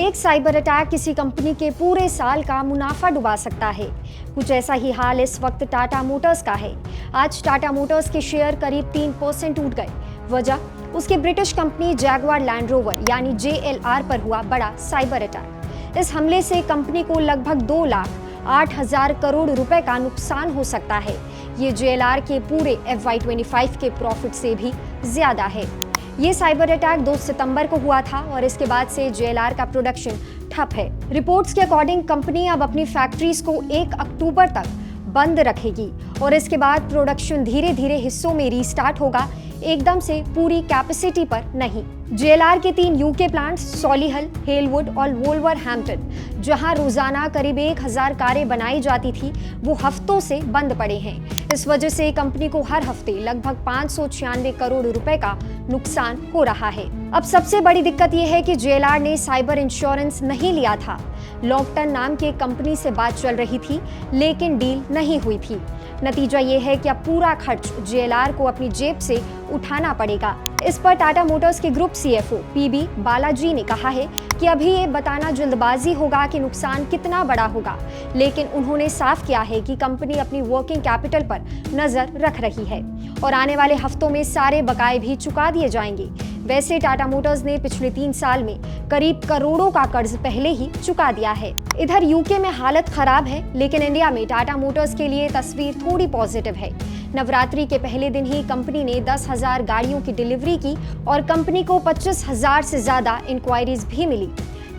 एक cyber attack किसी company के पूरे साल का मुनाफा डुबा सकता है। कुछ ऐसा ही हाल इस वक्त टाटा मोटर्स का है। आज टाटा मोटर्स के शेयर करीब 3% टूट गए। वजह उसकी British company Jaguar land rover यानी JLR पर हुआ बड़ा साइबर अटैक। इस हमले से कंपनी को लगभग 2,08,000 करोड़ रुपए का नुकसान हो सकता है। ये JLR के पूरे FY25 के प्रॉफिट से भी ज्यादा है। ये साइबर अटैक 2 सितंबर को हुआ था और इसके बाद से JLR का प्रोडक्शन ठप है। रिपोर्ट्स के अकॉर्डिंग कंपनी अब अपनी फैक्ट्रीज को 1 अक्टूबर तक बंद रखेगी और इसके बाद प्रोडक्शन धीरे धीरे हिस्सों में रीस्टार्ट होगा, एकदम से पूरी कैपेसिटी पर नहीं। JLR के 3 UK प्लांट्स सॉलीहल, हेलवुड और वोल्वरहैम्पटन, जहां रोजाना करीब 1,000 कारें बनाई जाती थी, वो हफ्तों से बंद पड़े हैं। इस वजह से कंपनी को हर हफ्ते लगभग 596 करोड़ रुपए का नुकसान हो रहा है। अब सबसे बड़ी दिक्कत यह है कि JLR ने साइबर इंश्योरेंस नहीं लिया था। लॉन्गटन नाम की कंपनी से बात चल रही थी, लेकिन डील नहीं हुई थी। नतीजा ये है कि अब पूरा खर्च JLR को अपनी जेब से उठाना पड़ेगा। इस पर टाटा मोटर्स के ग्रुप CFO PB बालाजी ने कहा है कि अभी ये बताना जल्दबाजी होगा कि नुकसान कितना बड़ा होगा, लेकिन उन्होंने साफ किया है कि कंपनी अपनी वर्किंग कैपिटल पर नजर रख रही है और आने वाले हफ्तों में सारे बकाए भी चुका दिए जाएंगे। वैसे टाटा मोटर्स ने पिछले 3 साल में करीब करोड़ों का कर्ज पहले ही चुका दिया है। इधर UK में हालत खराब है, लेकिन इंडिया में टाटा मोटर्स के लिए तस्वीर थोड़ी पॉजिटिव है। नवरात्रि के पहले दिन ही कंपनी ने 10,000 गाड़ियों की डिलीवरी की और कंपनी को 25,000 से ज्यादा इंक्वायरीज भी मिली।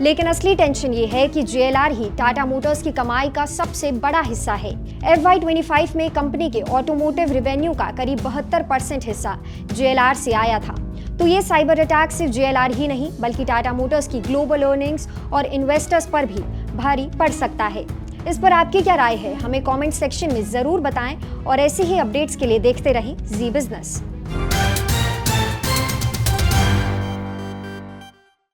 लेकिन असली टेंशन ये है कि JLR ही टाटा मोटर्स की कमाई का सबसे बड़ा हिस्सा है। FY25 में कंपनी के ऑटोमोटिव रेवेन्यू का करीब 72% हिस्सा JLR से आया था। तो ये साइबर अटैक सिर्फ JLR ही नहीं, बल्कि टाटा मोटर्स की ग्लोबल अर्निंग्स और इन्वेस्टर्स पर भी भारी पड़ सकता है। इस पर आपकी क्या राय है, हमें कमेंट सेक्शन में जरूर बताएं और ऐसे ही अपडेट्स के लिए देखते रहें जी बिजनेस।